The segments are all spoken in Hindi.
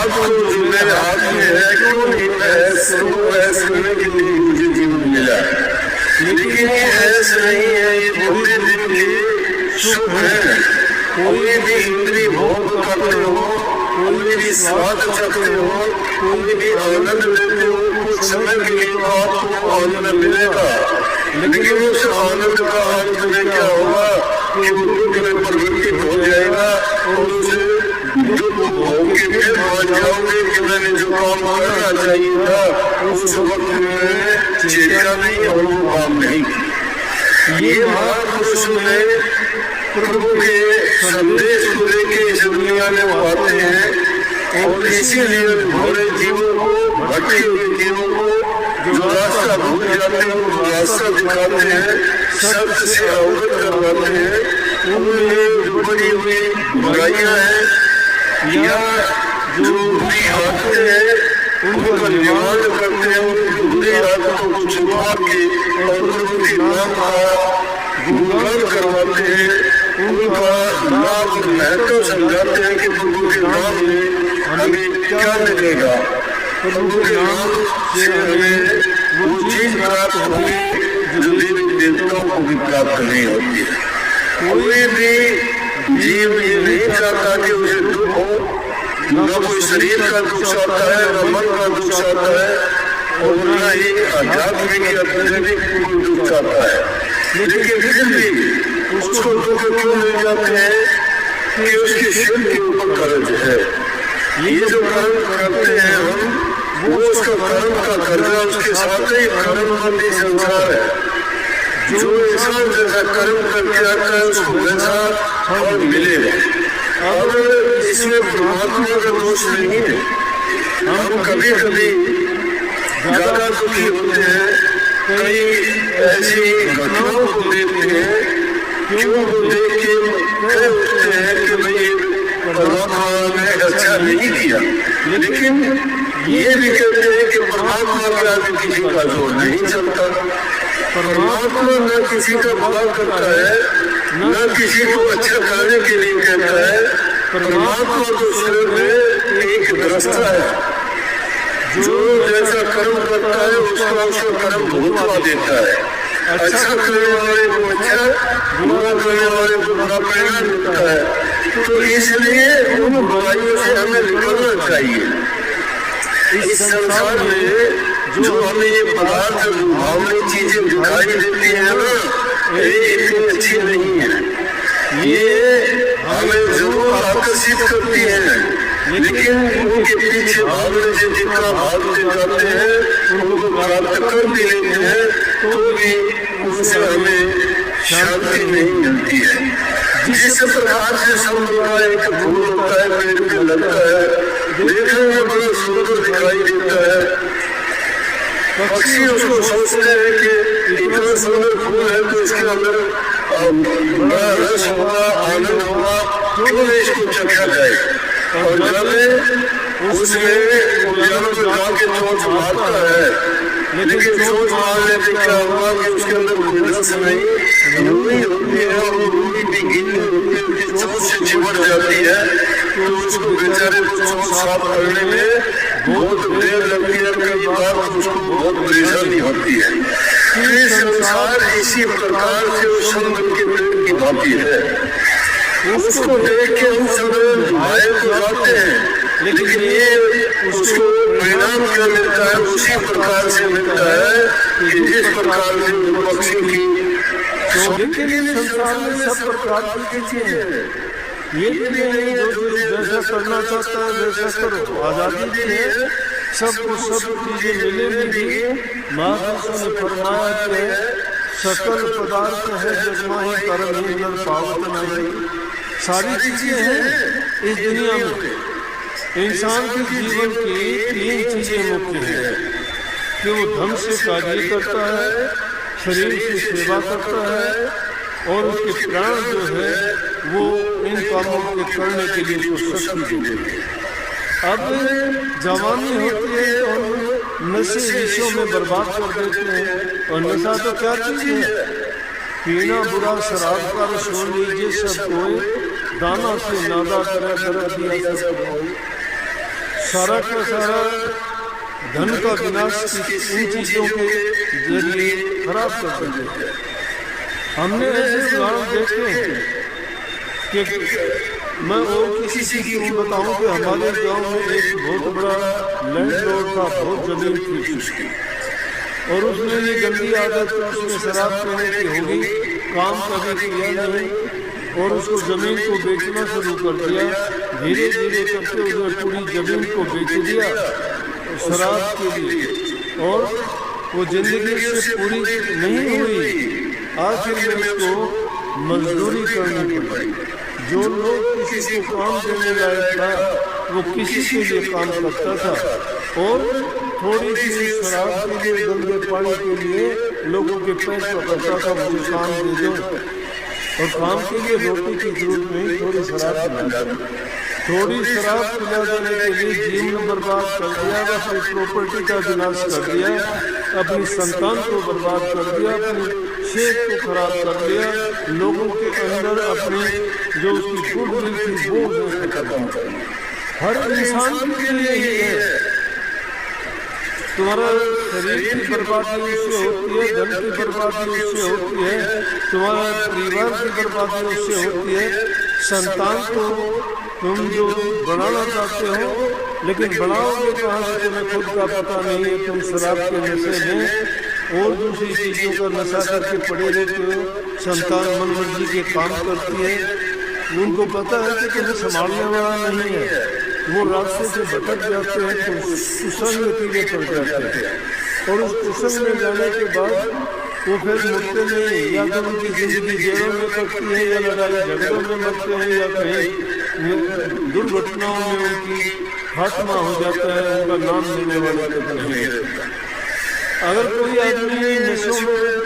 बात को जो मेरे हाथ में है क्यों नहीं ऐसा करने के लिए मुझे जीवन मिला, लेकिन ये ऐसा नहीं है, ये थोड़े दिन के सुख है। कोई भी इंद्रिय भोग करते हो, कोई भी स्वाद चाहते हो, कोई भी आनंद लेते हो, कुछ समय के लिए तो आपको आनंद मिलेगा, लेकिन उस आनंद का अंत में क्या होगा कि वो दुख में परिवर्तित हो जाएगा और उसे दुख भोग के फिर मान जाओगे कि मैंने जो काम करना चाहिए था उस वक्त में चेता नहीं और वो काम नहीं। ये महापुरुष में प्रभु के संदेश को लेके इस दुनिया में आते हैं और इसीलिए भोले जीवों को, भटके हुए जीवों को जो रास्ता भूल जाते हैं वो रास्ता दिखाते हैं, सत्य से अवगत करवाते हैं। उनमें जो बड़ी हुई बुराइयां हैं या जो बुरी आदतें हैं उनका निवारण करते हैं, उन बुरी आदतों को छुपा के और प्रभु के नाम का गुणगान करवाते हैं, उनका नाम महत्व समझाते हैं कि प्रभु के नाम में हमें क्या मिलेगा, प्रभु के नाम से हमें वो चीज प्राप्त होगी जो देवी देवताओं को भी प्राप्त नहीं होती है। कोई भी जीव ये नहीं चाहता कि उसे दुख हो, न कोई शरीर का दुख आता है, न मन का दुख आता है और न ही आध्यात्मिक या आध्यात्मिक दुख आता है, लेकिन फिर भी उसको दुख क्यों मिल जाते हैं कि उसके शिव के ऊपर कर्ज है। ये जो कर्म करते हैं हम, वो उसका कर्म का कर्जा, उसके साथ ही कर्मबंदी संसार है। जो इंसान जैसा कर्म करके आता है उसको वैसा फल मिलेगा। अब इसमें परमात्मा का दोष नहीं है। हम कभी कभी ज्यादा दुखी होते हैं, कई ऐसी घटनाओं को देखते हैं कि उनको देख के कह उठते हैं कि भाई परमात्मा ने अच्छा नहीं किया, लेकिन ये भी कहते हैं कि परमात्मा के आगे किसी का जोर नहीं चलता। परमात्मा न किसी का भला करता है, न किसी को अच्छा करने के लिए कहता है। परमात्मा तो स्वयं में एक दृष्टा है, जो जैसा कर्म करता है उसका कर्म भुगतवा देता है। अच्छा करने वाले को अच्छा, बुरा करने वाले को बुरा परिणाम मिलता है। तो इसलिए उन बुराइयों से हमें निकलना चाहिए। इस संसार में जो हमें ये पदार्थ भावनी चीजें दिखाई देती है ना, ये इतनी अच्छी नहीं है। ये हमें जरूर आकर्षित करती है, लेकिन उनके पीछे भागने से जितना भागते जाते हैं उनको प्राप्त कर भी लेते हैं तो भी उनसे हमें शांति नहीं मिलती है। जिस प्रकार से समुद्र का एक फूल होता है, पेड़ पे लगता है, देखने में बड़ा सुंदर दिखाई देता है। पक्षी उसको सोचते हैं कि इतना सुंदर फूल है तो इसके अंदर बड़ा रस होगा, आनंद होगा, क्यों नहीं इसको चखा जाए। और जब उसमें जानवर को जाके चोट मारता है, लेकिन चोट मारने से क्या हुआ कि उसके अंदर कोई रस नहीं, रूई होती है और रूई भी गीली होती है, उसकी चोट से चिपट जाती है, तो उसको बेचारे को चोट साफ करने में बहुत देर लगती है। कई बार तो उसको बहुत परेशानी होती है। ये संसार इसी प्रकार से उस समुद्र के पेड़ की भांति है। उसको देख के हम सब भाई को जाते हैं, लेकिन ये उसको परिणाम क्या मिलता है, उसी प्रकार से मिलता है कि जिस प्रकार से पक्षी की संसार में सब प्रकार की चीजें हैं। ये भी नहीं जो जैसा करना चाहता है वैसा करो, आजादी भी है, सबको सब चीजें मिलेंगी। महापुरुषों ने फरमाया कि सकल पदार्थ है जगमाही कर्म ही नर पावत नहीं। सारी चीजें हैं इस दुनिया में। इंसान के जीवन की तीन चीजें मुख्य हैं कि वो धन से कार्य करता है, शरीर की सेवा करता है और उसके प्राण जो है वो इन कामों के करने के लिए उसको शक्ति देते हैं। अब जवानी होती है और नशे विषयों में बर्बाद कर देते हैं। और नशा तो क्या चीज है, पीना बुरा शराब का रस हो लीजिए सब कोई, दाना से नादा करा दिया सब कोई। सारा का सारा धन का विनाश इन चीजों के जरिए खराब कर देते हैं। हमने ऐसे उदाहरण देखे हैं कि मैं और किसी की बताऊं कि हमारे गांव में एक बहुत बड़ा लैंडलॉर्ड था, बहुत जमीन थी उसकी, और उसने ये गंदी आदत उसमें शराब पीने की होगी, काम कभी किया नहीं और उसको जमीन को बेचना शुरू कर दिया। धीरे धीरे करके उसने पूरी जमीन को बेच दिया शराब के लिए, और वो जिंदगी से पूरी नहीं हुई। आखिर में उसको मजदूरी करनी पड़ी। जो लोग किसी को काम देने लायक था वो किसी के लिए काम करता था, और थोड़ी सी शराब के लिए, गंदे पानी के लिए लोगों के पैर पकड़ता था, मुझे काम दे दो, और काम के लिए रोटी की जरूरत नहीं, थोड़ी शराब पिला दो। थोड़ी शराब पिला देने के लिए जीवन बर्बाद कर दिया, अपनी प्रॉपर्टी का विनाश कर दिया, अपनी संतान को बर्बाद कर दिया, अपनी सेहत को खराब कर दिया, लोगों के अंदर अपनी जो उसकी गुडविल थी वो उसने खत्म कर दी। हर इंसान के लिए यही है। तुम्हारा शरीर की बर्बादी उससे होती है, धन की बर्बादी उससे होती है, तुम्हारा परिवार की बर्बादी उससे होती है। संतान को तुम जो बनाना चाहते हो, लेकिन बनाओगे कहाँ से तुम्हें खुद का पता नहीं है। तुम शराब के नशे में और दूसरी चीजों का नशा करके पड़े रहते हो। संतान मनमर्जी के काम करती है, उनको पता है कि तुम्हें संभालने वाला नहीं है, वो रास्ते से भटक जाते हैं, तो कुसंग नतीजे पड़ जाते हैं, और उस कुसंग में जाने के बाद वो फिर मुड़ते नहीं। या तो उनकी जिंदगी जेलों में कटती है, या लड़ाई झगड़ों में मरते हैं, या कहीं दुर्घटनाओं में उनकी खात्मा हो जाता है, उनका नाम लेने वाला नहीं रहता। अगर कोई आदमी नशों में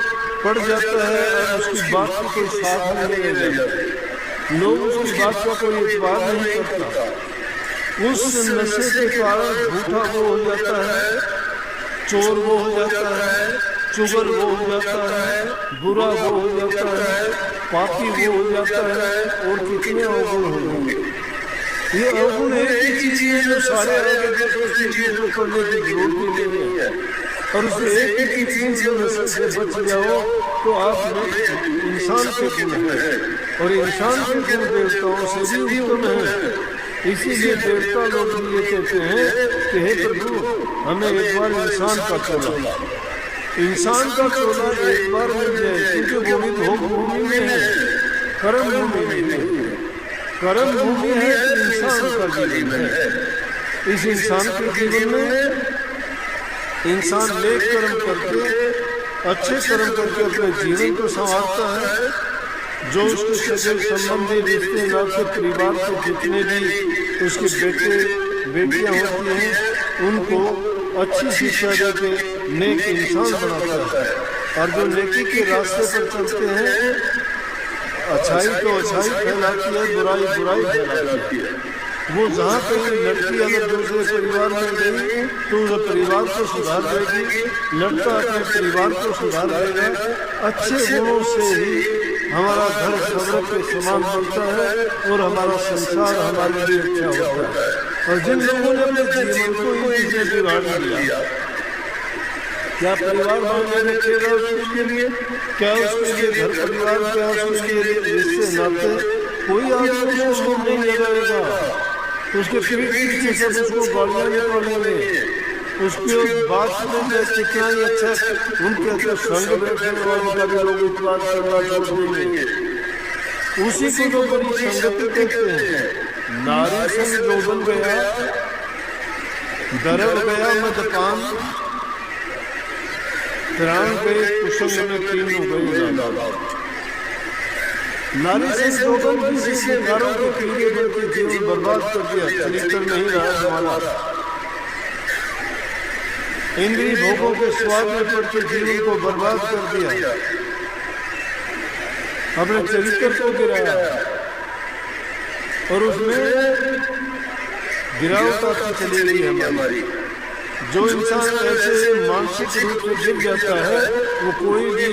पड़ जाता है और उसकी बात को कोई साथ नहीं ले जाता, लोग उसकी बात का कोई एतबार नहीं करता, उस नशे के कारण झूठा वो हो जाता है, चोर वो हो जाता है, चुगल वो हो जाता है, बुरा वो हो जाता है, पापी वो हो जाता है, और कितने अवगुण होंगे। ये अवगुण एक ही चीज है जो सारे दूसरी चीजों करने की जरूरत ही नहीं है, और उस एक ही चीज जो नशे से बच जाओ तो आप इंसान के गुण है, और इंसान के गुण देवताओं से भी उत्तम है। इसीलिए देवता लोग ये कहते हैं कि हे प्रभु हमें एक बार इंसान का चोला, इंसान का चोला एक बार मिल जाए, क्योंकि वो भी भोग भूमि में है, कर्म भूमि में है। कर्म भूमि है तो इंसान का जीवन है। इस इंसान के जीवन में इंसान नेक कर्म करके, अच्छे कर्म करके अपने जीवन को संवारता है। जो उसके सगे संबंधी रिश्ते नाते परिवार के जितने भी उसके बेटे बेटियां होती हैं उनको अच्छी शिक्षा देके नेक इंसान बनाता है। और जो नेकी के रास्ते पर चलते हैं, अच्छाई तो अच्छाई फैलाती है, बुराई बुराई फैलाती है। वो जहाँ कहीं लड़की अगर दूसरे परिवार में गई तो उस परिवार को सुधार देगी, लड़का अपने परिवार को सुधार देगा। अच्छे गुणों से ही हमारा घर सब्र के समान बनता है और हमारा संसार हमारे लिए अच्छा होता है। और जिन लोगों ने अपने जीवन को इन चीजें बिगाड़ दिया, क्या परिवार बनाने रखेगा उसके लिए, क्या उसके लिए घर परिवार, क्या उसके लिए रिश्ते नाते, कोई आदमी उसको नहीं लगाएगा। उसके पीछे सब उसको गालियां निकालेंगे, उसके बात में कितना ही अच्छा उनके अच्छा संग बैठने वालों का भी लोग इतबार करना छोड़ देंगे। उसी को तो बड़ी संगति कहते हैं। नारी संग जो बन गया, दरड़ गया मदपान, प्राण गए कुसंग में तीनों गए। नारी से जोबन किसी शिकारों के कीड़े बन के जीवन बर्बाद कर दिया, चरित्र नहीं रहा हमारा। इंद्रिय भोगों के स्वाद में पड़ के जीवन को बर्बाद कर दिया, अपने चरित्र को गिराया, और उसमें गिरावट आती चली गई हमारी। जो इंसान ऐसे मानसिक रूप से गिर जाता है वो कोई भी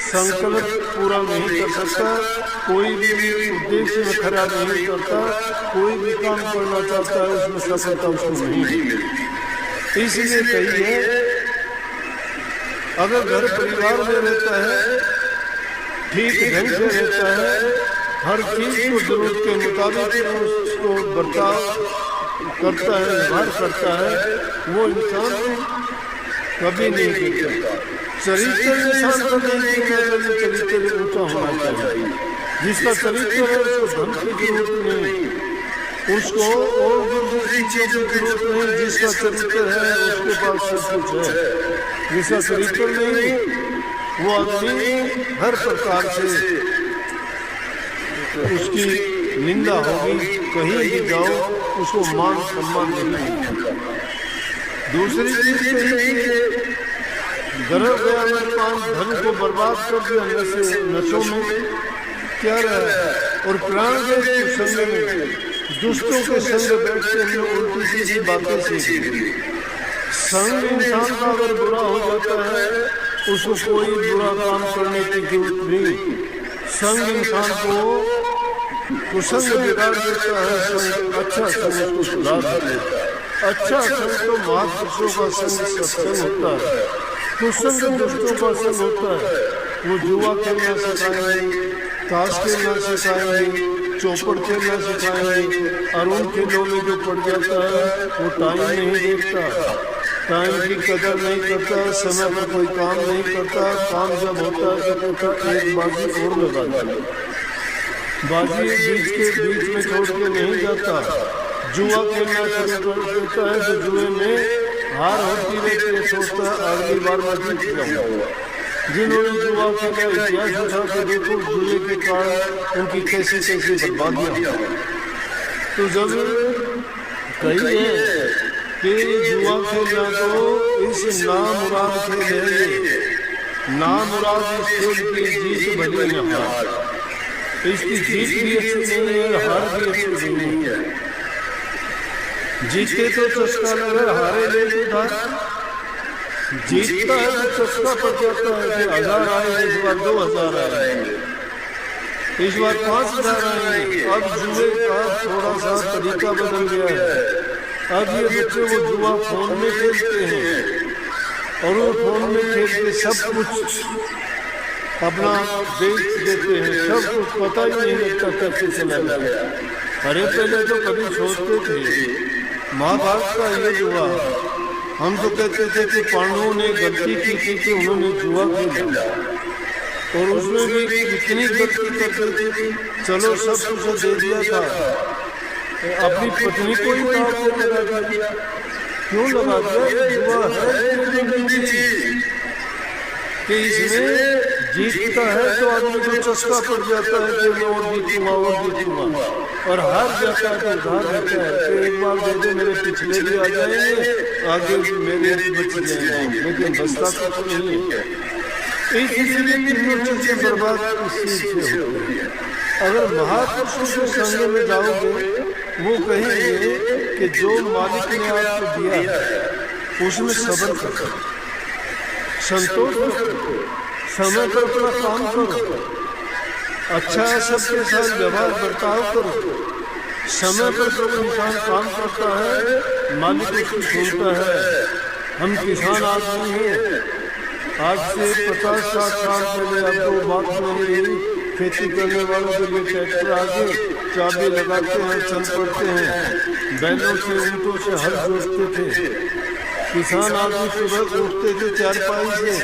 संकल्प पूरा नहीं कर सकता, कोई भी उद्देश्य में खरा नहीं करता, कोई भी काम करना चाहता है उसमें सफलता उसको नहीं मिलती। इसलिए कहिए अगर घर परिवार में रहता है, ठीक ढंग से रहता है, हर चीज को जरूरत के मुताबिक उसको बर्ताव करता है, व्यवहार करता है, वो इंसान कभी नहीं गिरता। चरित्र इंसान का नहीं गिरता, चरित्र ऊंचा होना चाहिए। जिसका चरित्र है उसको धन की जरूरत नहीं, उसको और दूसरी चीजों की जरूरत नहीं। जिसका चरित्र है उसके पास सब कुछ है, जिसका चरित्र नहीं वो आदमी हर प्रकार से उसकी निंदा होगी, कहीं भी जाओ उसको मान सम्मान नहीं मिलेगा। दूसरी चीज कही गर्भ गया में पान धन को बर्बाद कर दिया नशों में क्या रहा, और प्राण गए संग में दुष्टों के संग बैठते हैं, उल्टी सीधी बातें सीखी। संग इंसान का अगर बुरा हो जाता है उसको कोई बुरा काम करने की जरूरत नहीं। संग इंसान को कुसंग बिगाड़ देता है, संग अच्छा संग उसको सुधार देता है। अच्छा संग तो महापुरुषों का संग सत्संग होता है, कुसंग दुष्टों का संग होता है। वो जुआ खेलना सिखाएंगे, ताश खेलना सिखाएंगे, चौपड़ खेलना सिखाएंगे, और उन खेलों में जो पड़ जाता है वो टाइम नहीं देखता, टाइम की कदर नहीं करता, समय पर कोई काम नहीं करता। काम जब होता है तो कहता एक बाजी और लगा देता, बाजी बीच में छोड़ के नहीं जाता। जुआ खेलना शुरू कर देता है तो जुए में हार होती रहती है, सोचता है अगली बार मैं जीत जाऊंगा। जिन्होंने जुआ खेला इतिहास उठा के देखो, जुए के कारण उनकी कैसी कैसी बर्बादियां। तो जब कही है कि जुआ खेलना तो इस नामुराद खेल है, नामुराद इस खेल की जीत भली न हार, इसकी जीत भी अच्छी नहीं है, हार भी अच्छी नहीं है। जीते तो चस्का लगा, हारे ले उधार, जीतता है तो चस्का पड़ जाता है कि 1000 आएंगे, इस बार 2000 आएंगे, इस बार 5000 आएंगे। अब जुए का थोड़ा सा तरीका बदल गया है। अब ये बच्चे वो जुआ फोन में खेलते हैं और वो फोन में खेल के सब कुछ अपना बेच देते हैं, सब कुछ पता ही नहीं लगता कैसे चला गया। अरे पहले तो कभी सोचते थे महाभारत का ये जुआ, हम तो कहते थे कि पांडवों ने गलती की थी कि उन्होंने जुआ खेला और उसमें भी कितनी गलती करते थे। चलो सब कुछ दे दिया था, अपनी पत्नी को ही पाप लगा दिया। क्यों लगा दिया? जुआ है कि इसमें जीतता है तो आदमी को चस्का पड़ जाता है कि मैं और जीतूंगा, और हार जाता है तो उधार रहता है कि एक बार दे दे मेरे पिछले भी आ जाएंगे, आगे मेरे बच जाएंगे, लेकिन बचता कुछ नहीं है। इसलिए तीनों चीजें बर्बाद इस चीज से होती है। अगर महापुरुषों के संग में जाओगे वो कहेंगे कि जो मालिक ने आपको दिया उसमें सब्र करो, संतोष करो, समय पर अपना काम करो, अच्छा सबके साथ व्यवहार बर्ताव करो। समय पर जब इंसान काम करता है मालिक उसकी सुनता है। हम किसान आदमी हैं, आज से 50-60 साल पहले आपको बात नहीं रही, खेती करने वालों के लिए ट्रैक्टर आगे चाबी लगाते हैं, चल पड़ते हैं, बैलों से ऊँटों से हल जोतते थे। किसान आदमी सुबह उठते थे चारपाई से,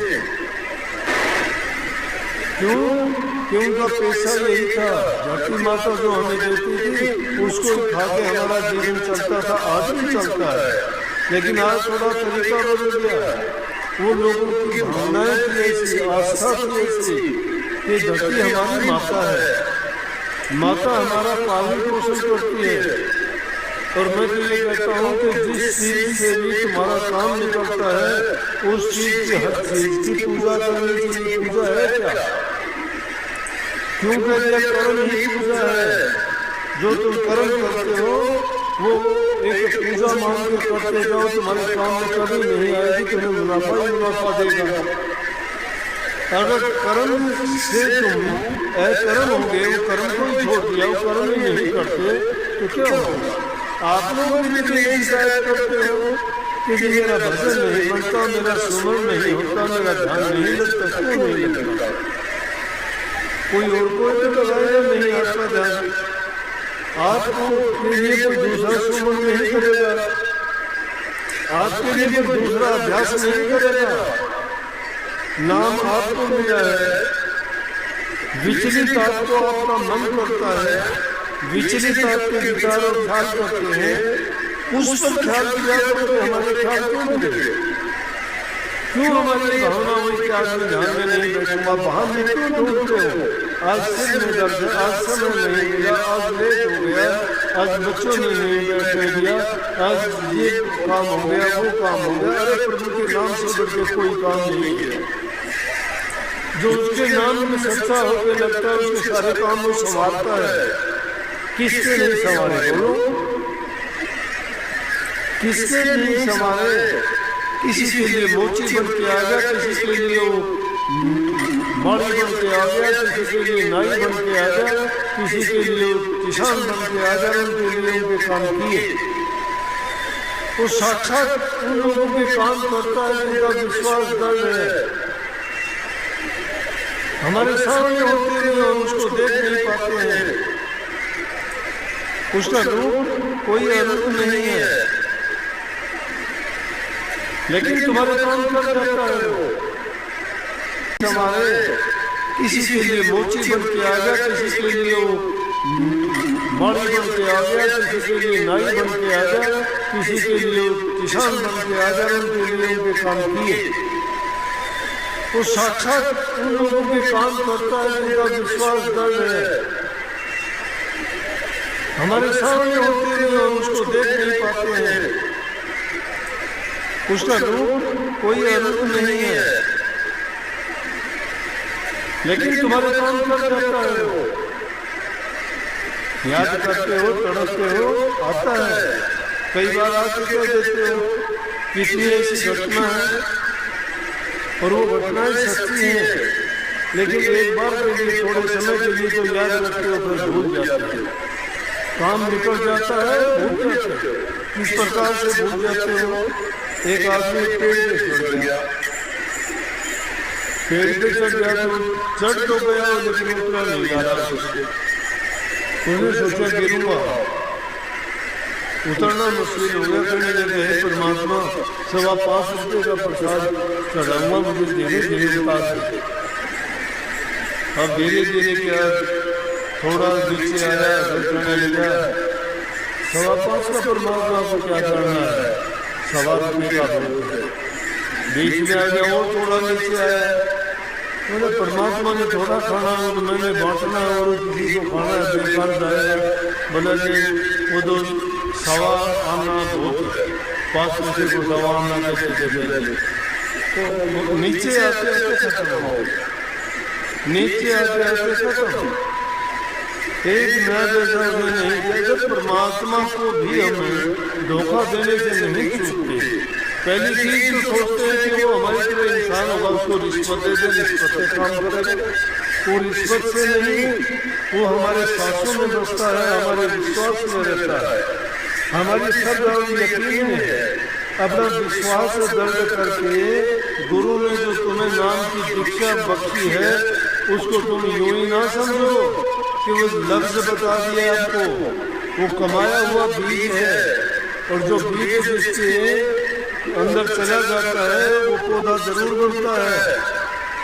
क्यों? उनका पैसा यही था, धरती माता जो हमें देती थी उसको खा के हमारा जीवन चलता था, आज भी चलता है। लेकिन आज थोड़ा तरीका बदल गया। वो लोगों की भावनाएं थी ऐसी, आस्था थी ऐसी कि धरती हमारी माता है, माता हमारा पालन पोषण करती है। और मैं तो ये कहता हूँ कि जिस चीज से भी तुम्हारा काम निकलता है उस चीज की हर चीज की पूजा करने के लिए पूजा है क्या? क्यों कहते कर्म ही पूजा है। जो तुम कर्म करते हो वो एक पूजा मान के करते जाओ, तुम्हारे काम में कभी नहीं आएगी, तुम्हें मुनाफा ही मुनाफा देगा। अगर कर्म से तुम अकर्म हो गए, वो कर्म को ही छोड़ दिया, वो कर्म ही नहीं करते, तो क्या होगा? आप लोग भी यही शिकायत करते हो कि मेरा भजन नहीं बनता, मेरा सुमन नहीं होता, मेरा ध्यान नहीं लगता। क्यों नहीं लगता? कोई और कोई तो लगाएगा नहीं आपका ध्यान, आपको के लिए कोई दूसरा सुमन नहीं करेगा, आपके लिए कोई दूसरा अभ्यास नहीं करेगा। नाम आपको मिला है, विचलित आपको आपका मन करता है, विचलित आपके विचार और ख्याल करते हैं, उस पर ख्याल किया करो। हमारे ख्याल क्यों मिले? क्यों हमारी भावना हुई कि आज मैं ध्यान में नहीं बैठूंगा? वहां में क्यों ढूंढते हो? आज सिर में दर्द है, आज समय नहीं मिला, आज लेट हो गया, आज बच्चों ने नहीं बैठने दिया, आज ये काम हो गया, वो काम हो गया। अरे प्रभु के नाम से बढ़ के कोई काम नहीं किया। जो उसके नाम में सच्चा होकर लगता है, उसके सारे काम वो संवारता है। किसके नहीं संवारे? बोलो, किसके नहीं संवारे? किसी के लिए मोची बन के आ गया, किसी के लिए वो माड़ी बन के आ गया, किसी के लिए नाई बन के आ गया, किसी के लिए किसान बन के आ गया। उनके लिए उनके काम किए, वो साक्षात उन लोगों के काम करता है जिनका विश्वास दृढ़ है। हमारे सामने होते हुए हम उसको देख नहीं पाते हैं, उसका रूप कोई अरूप नहीं है, लेकिन तुम्हारे काम कर जाता है वो। हमारे किसी के लिए मोची बन के आ गया, किसी के लिए वो माड़ी बन के आ गया, किसी के लिए नाई बन के आ गया, किसी के लिए किसान बन के आ गया। उनके लिए उनके काम किए, वो साक्षात उन लोगों के काम करता है जिनका विश्वास दृढ़ है। हमारे सामने होते हुए हम उसको देख नहीं पाते हैं, उसका रूप कोई अरूप नहीं है, लेकिन तुम्हारे काम कर जाता है वो। याद करते हो, तड़पते हो, आता है। कई बार आके कह देते हो कितनी ऐसी घटना है, और वो घटनाएं सच्ची हैं, लेकिन एक बार के लिए, थोड़े समय के लिए तो याद रखते हो, फिर भूल जाते हो। काम निकल जाता है, भूल जाते हो। किस प्रकार से भूल जाते हो? एक आदमी पेड़ पे चढ़ गया, पेड़ पे चढ़ गया तो चढ़ तो गया, लेकिन उतना नहीं जा रहा। उसने सोचा गिरूंगा, उतरना मुश्किल हो गया। कहने लगे, हे परमात्मा, 5.25 रुपये का प्रसाद चढ़ाऊंगा, मुझे धीरे धीरे उतार दे। अब धीरे धीरे क्या, थोड़ा नीचे आया, कहने लगा 5.25 का परमात्मा को क्या करना है, 1.25 रुपये का बीच में आ गया, और थोड़ा नीचे आया। मैंने परमात्मा ने थोड़ा खाना है, तो मैंने बांटना है, और किसी को खाना है, बेकार जाएगा। बोला वो तो 1.25 आना बहुत है, 5 पैसे को 1.25 आना कैसे दे। तो नीचे आते आते खत्म हो, नीचे आते आते खत्म। एक नया जैसा नहीं किया। परमात्मा को भी हमें धोखा देने से नहीं चूकते। पहली चीज तो सोचते हैं कि वो हमारी तरह इंसान होगा, उसको रिश्वत दे दे, रिश्वत से काम करेगा। वो रिश्वत से नहीं, वो हमारे सांसों में बसता है, हमारे विश्वास में रहता है, हमारी सब यकीन में है। अपना विश्वास दर्ज करके गुरु ने जो तुम्हें नाम की दीक्षा बख्शी है, उसको तुम यूं ही ना समझो कि वो लफ्ज बता दिया आपको, वो कमाया हुआ बीज है, और जो बीज जिसके अंदर चला जाता है वो पौधा जरूर बनता है,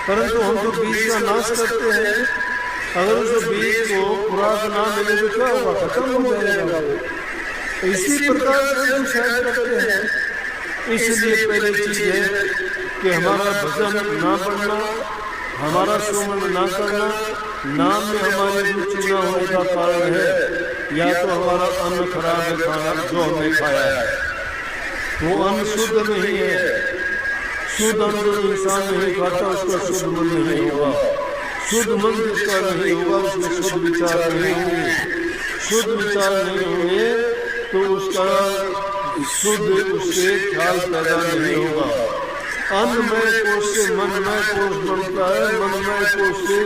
परंतु हम तो बीज का नाश करते हैं। अगर उस बीज को खुराक ना मिले तो क्या होगा, खत्म हो जाएगा। इसी प्रकार से हम शायद करते हैं। इसलिए पहली चीज है कि हमारा भजन ना पढ़ना, हमारा सुमन ना करना, नाम में हमारी रुचि ना होने का कारण है। या तो हमारा अन्न खराब है, खाना जो हमने खाया है वो अन्न शुद्ध नहीं है। शुद्ध अन्न जो इंसान नहीं खाता उसका शुद्ध मन नहीं होगा। शुद्ध मन जिसका नहीं होगा उसमें शुद्ध विचार नहीं होंगे। शुद्ध विचार नहीं होंगे तो उसका शुद्ध उससे ख्याल पैदा नहीं होगा। अन्नमय कोश से मनमय कोश बनता है, मनमय कोश से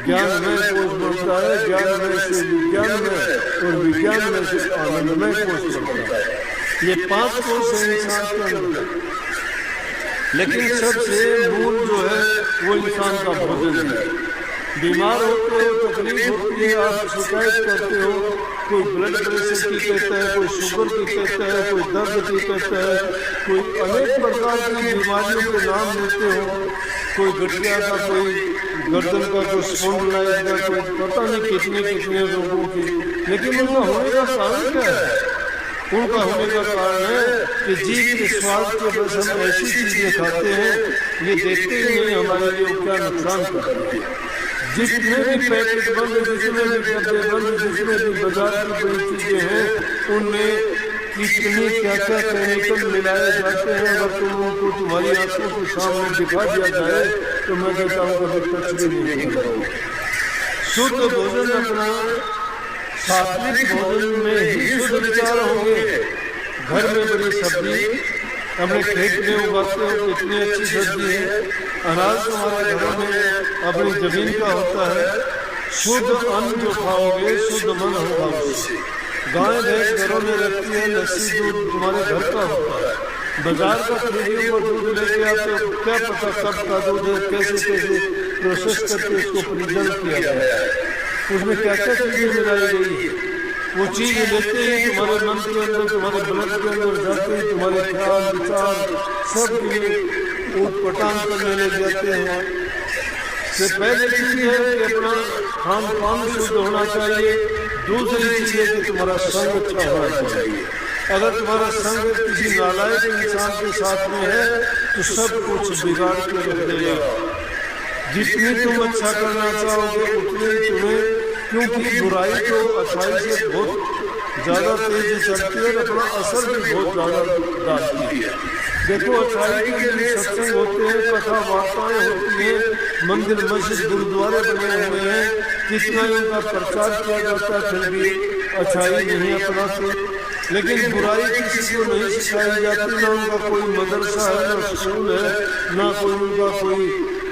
ज्ञानमय कोश बनता है, ज्ञानमय से विज्ञानमय और विज्ञानमय से आनंदमय कोश बनता है। ये 5 कोश है इंसान के अंदर। लेकिन सबसे मूल जो है वो इंसान का भोजन है। बीमार होते हो, तकलीफ होती है, आप शिकायत करते हो, कोई ब्लड प्रेशर की कहता है, कोई शुगर की कहता है, कोई दर्द की कहता है, कोई अनेक प्रकार की बीमारियों के नाम लेते हो, कोई गठिया का, कोई गर्दन का, कोई स्पॉन्डिलाइटिस का, कोई पता नहीं कितने कितने रोगों की। लेकिन उनका होने का कारण क्या है? उनका होने का कारण है कि जीव के स्वाद के बस हम ऐसी चीजें खाते हैं, ये देखते ही नहीं हमारे लिए क्या नुकसान करती है। जितने भी पैकेट बंद, जितने भी डब्बे बंद, जितने भी बाजार की बड़ी चीजें हैं, उनमें कितनी क्या क्या केमिकल मिलाए जाते हैं। अगर तुम उनको तुम्हारी आंखों के सामने दिखा दिया जाए तो मैं कहता हूँ कभी टच भी नहीं करोगे। शुद्ध भोजन अपना, सात्विक भोजन में ही शुद्ध विचार होंगे। घर में बड़ी सब्जी अपने खेत में उगाते हो, कितनी अच्छी सब्जी है। अनाज तुम्हारे घरों में अपनी जमीन का होता है। शुद्ध अन्न जो खाओगे शुद्ध मन होगा उससे। गाय भैंस घरों में रखती है, लस्सी दूध तुम्हारे घर का होता है। बाजार का खरीदियों को दूध लेके आते हो, क्या पता कब का दूध है, कैसे कैसे प्रोसेस करके उसको प्रिजर्व किया गया है, उसमें क्या क्या चीजें मिलाई गई है। वो चीज लेते ही तुम्हारे मन के अंदर, तुम्हारे ब्लड के अंदर जाते ही तुम्हारे ख्याल विचार सब उटपटांग करने लग जाते हैं। से पहले चीज है कि अपना खान पान शुद्ध होना चाहिए। दूसरी चीज है कि तुम्हारा संग अच्छा होना चाहिए। अगर तुम्हारा संग किसी नालायक इंसान के साथ में है तो सब कुछ बिगाड़ के रख देगा। जितनी तुम अच्छा करना चाहोगे उतनी तुम्हें, क्योंकि बुराई तो अच्छाई से बहुत ज्यादा तेजी चलती है, अपना असर भी बहुत ज्यादा डालती है। देखो अच्छाई के लिए सत्संग होते हैं, कथा वार्ताएं होती हैं, मंदिर मस्जिद गुरुद्वारे बने हुए हैं, कितना उनका प्रचार किया जाता है, फिर भी अच्छाई नहीं अपनाते। लेकिन बुराई किसी को नहीं सिखाई जाती, ना उनका कोई मदरसा है, ना स्कूल है, ना कोई उनका कोई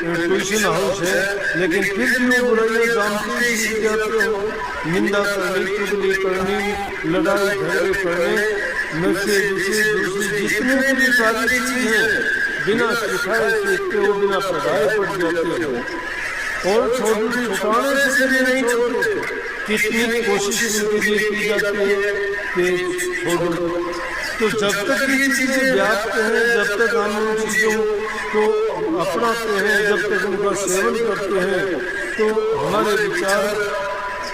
ट्यूशन हाउस है, लेकिन फिर भी वो बुराइयां जानते ही सीख जाते हो। निंदा करनी, चुगली करनी, लड़ाई झगड़े करने, नशे दूसरी जितने भी सारी चीजें हैं बिना सिखाए सीखते हो, बिना पढ़ाए पड़ जाते हो और छुड़ाने से भी नहीं छोड़ते। कितनी कोशिश उनके लिए की जाती है कि छोड़ो। तो जब तक ये चीजें व्याप्त हैं, जब तक हम उन चीजों को अपनाते हैं, जब तक उनका सेवन करते हैं, तो हमारे विचार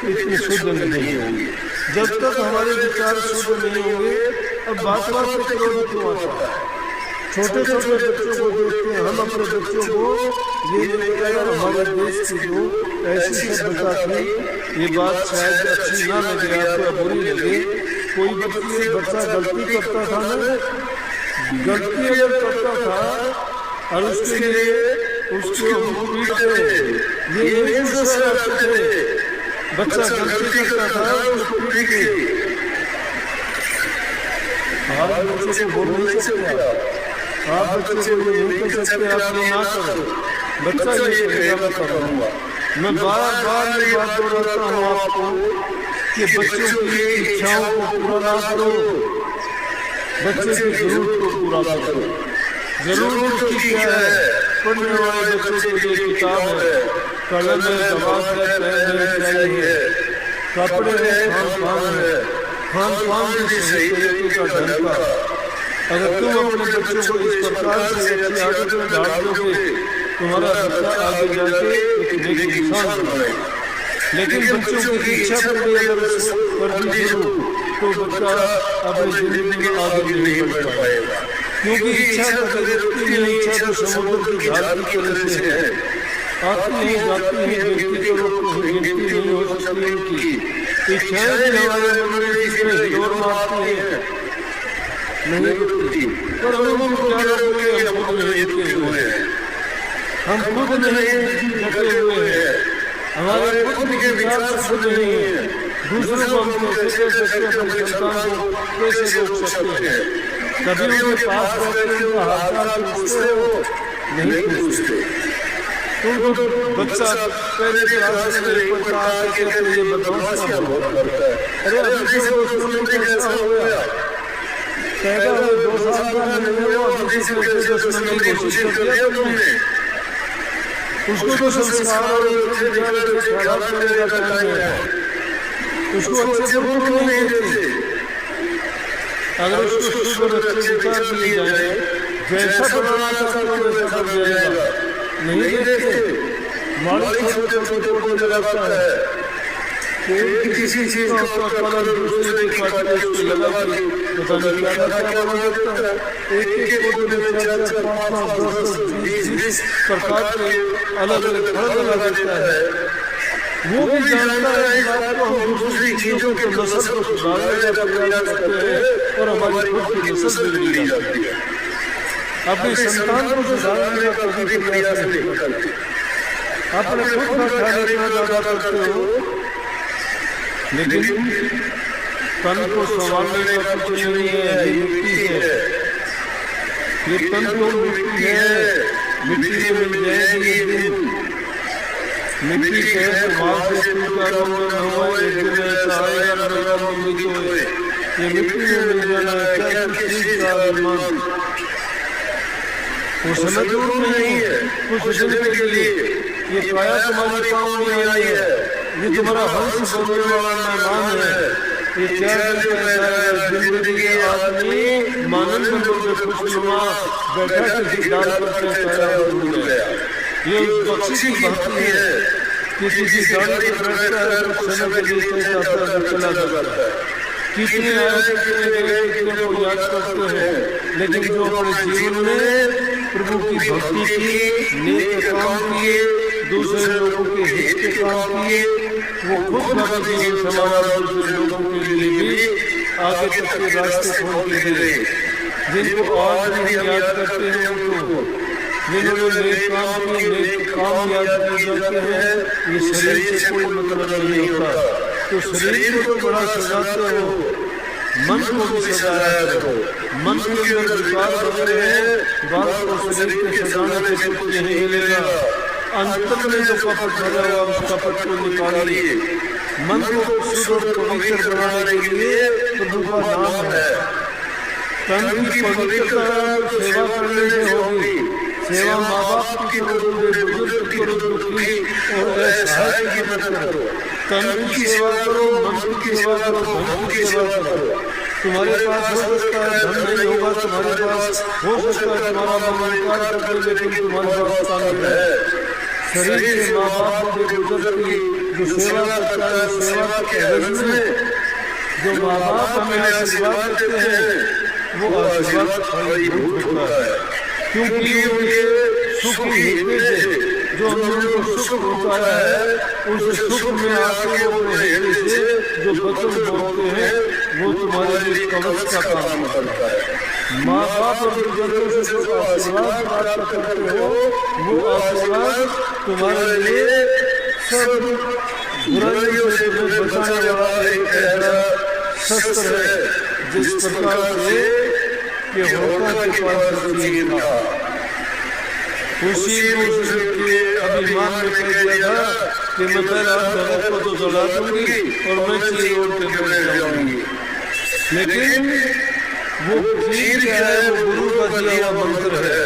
इतने शुद्ध नहीं होंगे। जब तक हमारे विचार शुद्ध नहीं होंगे, अब बात बात पे क्रोध क्यों आता है? छोटे छोटे बच्चों को देखते हैं, हम अपने बच्चों को ये लेकर हमारे देश की जो ऐसी सभ्यता थी, ये बात शायद अच्छी ना लगे आपको, बुरी लगे। कोई बच्चा गलती करता था ना, गलती अगर करता था और उसके लिए उसको पीटते, ये नहीं गुस्सा करते थे। बच्चा गलती करता था उसको पीट के, आप बच्चे को बोल नहीं सकते, आप बच्चे को ये नहीं कर सकते आप ये ना करो। बच्चा ये कहेगा मैं करूँगा। मैं बार बार ये बात दोहराता हूँ आपको कि बच्चों की इच्छाओं को पूरा ना करो, बच्चे की जरूरत को पूरा करो। जरूरत उसकी क्या है? पढ़ने वाले बच्चों के लिए किताब है, कलम है, दवाब है, पेन है, स्याही है, कपड़े हैं, खान है, खान भी सही तरीके का ढंग का। अगर तुम अपने बच्चों को इस प्रकार से अच्छी आदत में डाल दोगे, तुम्हारा बच्चा आगे जाके एक नेक इंसान बनेगा। लेकिन बच्चों की इच्छा पूरी अगर कर दी तो बच्चा अपनी जिंदगी में आगे नहीं बढ़ पाएगा, क्योंकि इच्छा का व्यक्ति में इच्छा तो समुद्र की धार की तरह से है, आती है जाती है, गिनती करो गिनती नहीं हो सकती उनकी इच्छाएं भी हमारे मन में जिसमें जोर मारती है नहीं रुकती। पर हम क्या रोकेंगे? हम खुद नहीं रुके हुए हैं, हम खुद नहीं डटे हुए हैं, हमारे खुद के विचार शुद्ध नहीं है, दूसरों को हम कैसे कह सकते हैं, अपनी संतान को कैसे रोक सकते हैं। कभी उनके पास बैठे उनका हालचाल पूछते हो? नहीं पूछते। उनको बच्चा पहले क्लास में पढ़ता है, कहते ये बदमाश क्या बहुत करता है, अरे अभी से वो स्कूल में कैसा हो गया, कहता है 2 साल का नहीं हुआ, अभी से कैसे 10 महीने की कोशिश कर दिया तुमने। उसको तो संस्कार और ख्याल करने का टाइम है, उसको अच्छे से भूख नहीं देते। अगर उसको शुद्ध और अच्छे विचार दिए जाए, जैसा बनाना चाहते हो वैसा बन जाएगा। नहीं देखते, मालिक छोटे छोटे पौधे लगाता है, किसी चीज का कलर दूसरे की पार्टी उसको लगा के पता नहीं क्या बना देता है। एक पौधे में 4, 5, 10, 20 प्रकार के अलग अलग फल लगा देता है। वो भी जानता है इस बात को, हम दूसरी चीजों के नस्ल को सुधारने का प्रयास करते हैं और हमारी खुद की नस्ल बिगड़ी जाती है। अपनी संतान को सुधारने का कभी प्रयास नहीं करते, अपने खुद का ख्याल रखना ज्यादा करते हो, लेकिन तन को संभालने का कुछ नहीं है। ये मिट्टी है, ये तन तो मिट्टी है, मिट्टी में मिल जाएगी एक दिन। मिट्टी कैसे माँ से टूटा रोना हुआ, एक दिन ऐसा आएगा मेरा मम्मी को ये मिट्टी में मिल जाना है। क्या कुछ चीज का अभिमान वो समय दूर नहीं है, कुछ दिन के लिए ये काया तुम्हारे पाँव में आई है, ये तुम्हारा हंस बोलने वाला मेहमान है। ये 4 दिन का जिंदगी के आदमी मानन में खुशनुमा बैठा किसी डाल पर काया भूल गया। ये बख्शी की बात है कि किसी डाल पर बैठता है कुछ समय के लिए चला जाता है। कितने आए कितने गए, कितने को याद करते हैं, लेकिन जो अपने जीवन में प्रभु की भक्ति की, नेक काम किए, दूसरे लोगों के हित के काम किए, वो खुद अपने जीवन समाज दूसरे लोगों के लिए भी आगे तक के रास्ते खोल के दे। जिनको आज नहीं याद करते हैं उनको, जिन्होंने नेक काम याद किए जाते हैं, ये शरीर से कोई मतलब नहीं होता। तो शरीर को तो बड़ा सजाते हो, मन को भी सजाया करो। मन के अंदर विकार बने हैं, बात को शरीर के सजाने से कुछ नहीं मिलेगा। अंतर में जो कपट भरा हुआ उस कपट को निकालिए। मन को शुद्ध और पवित्र बनाने के लिए प्रभु का नाम है। तन की पवित्रता सेवा करने से होगी। सेवा माँ बाप की करो, बुजुर्ग की करो, दुखी और असहाय की मत करो। तन की सेवा करो, मन की सेवा करो, धन की सेवा करो। तुम्हारे पास हो सकता है धन नहीं होगा, तुम्हारे पास हो सकता है तुम्हारा मन विकार कर दे, लेकिन तुम्हारे पास तन है। शरीर से माँ बाप के बुजुर्ग की जो सेवा करता है, सेवा के एवज में जो माँ बाप हमें आशीर्वाद देते हैं, वो आशीर्वाद फलीभूत होता है। क्योंकि उनके सुख की हिस्से से जो हमने उनको सुख पहुँचाया है, उस सुख में आके वो हिस्से से जो वचन बोलते हैं, वो तुम्हारे लिए कवच का काम करता है। माँ बाप और बुजुर्गों से जो आशीर्वाद प्राप्त करते हो, वो आशीर्वाद तुम्हारे लिए सब बुराइयों से तुम्हें बचाने वाला एक ऐसा शस्त्र है, जिस प्रकार से कि होता के पास रसीद था। उसी के अभिमान में कह दिया था कि मैं पहला जगत को तो जला दूंगी और मैं चीर ओढ़ के चले जाऊंगी। लेकिन वो चीर क्या है? वो गुरु का दिया हुआ मंत्र है।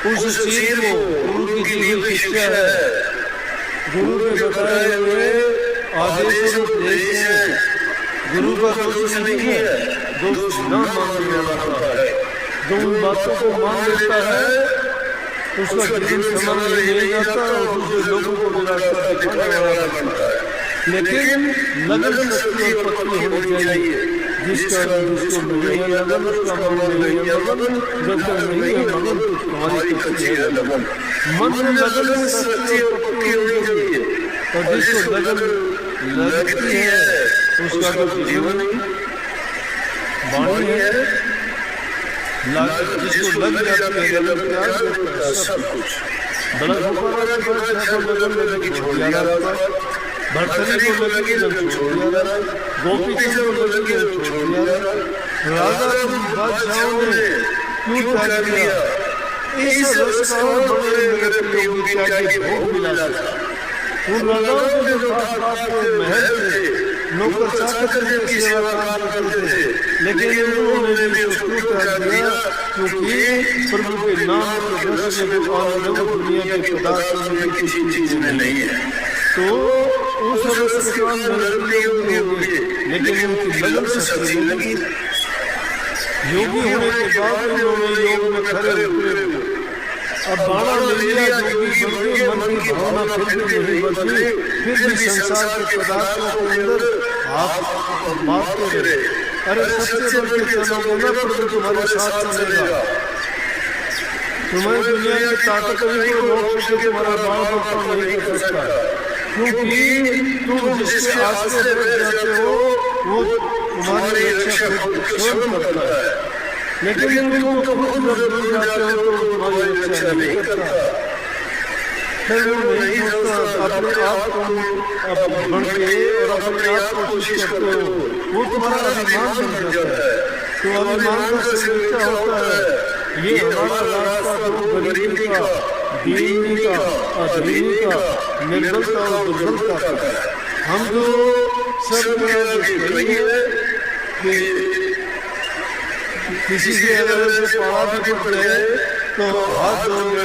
उस चीर को गुरु की दी हुई शिक्षा है, गुरु के बताए हुए आदेश और उपदेश हैं। गुरु का दोष नहीं है, दोष न मानने वाला है। जो उन बातों को मान लेता है उसका जीवन समझ नहीं जाता और दूसरे लोगों को भी रास्ता दिखाने वाला बनता है। लेकिन लगन शक्ति और पत्नी होनी चाहिए, जिसको नहीं है लगन उसका मन नहीं है लगन, जब तक नहीं है लगन तुम्हारी शक्ति है लगन। मन में लगन शक्ति और पत्नी होनी चाहिए, और जिसको लगन लगती है उसका तो जीवन वाणी है। जिसको लग जाती है लगन प्यार सब कुछ बड़ा लगन लगी छोड़ दिया, भर्तरी को लगी जब छोड़ दिया, गोपी चंद को लगी जब छोड़ दिया, राजा बादशाहों ने क्यों त्याग दिया? इस रस का बड़े मेरे प्रियों की त्याग भोग मिला था। उन राजाओं के जो खास के महल थे, नौकर चाकर की सेवा करते थे, लेकिन उन्होंने भी उसको त्याग दिया क्योंकि प्रभु के नाम के दर्श में जो आनंद दुनिया के पदार्थों में किसी चीज में नहीं है। तो उस रस के काम होगी, लेकिन उनकी लगन से सही लगी। योगी होने के बाद उन्होंने योग में खड़े उतरे। अब बाणा मिल लिया, योगी बनके मन की भावना फिर भी नहीं बदली, फिर भी संसार के पदार्थों के अंदर आप मारते रहे। अरे सबसे बढ़ के चलोगे ना, प्रभु तुम्हारे साथ चलेगा। तुम्हारी दुनिया की ताकत भी कोई रोक सके तुम्हारा बाण बर्तन नहीं कर सकता, क्योंकि तुम जिसके आश्रय बैठ जाते हो वो तुम्हारी रक्षा स्वयं करता है। लेकिन तुम खुद जब दूर जाते हो तो तुम्हारी रक्षा नहीं करता। फिर वो नहीं सोचता, अपने आप को बढ़ के और अपने आप को कोशिश करते हो, वो तुम्हारा अभिमान बन जाता है। तो अभिमान का शरीर क्या होता है? ये हमारा रास्ता जो गरीबी का, दीनी का, अधीनी का, निर्बलता और दुर्बलता का है। हम तो सब देख रही है कि किसी के अगर पाड़ा भी पड़ जाए तो हाथ जोड़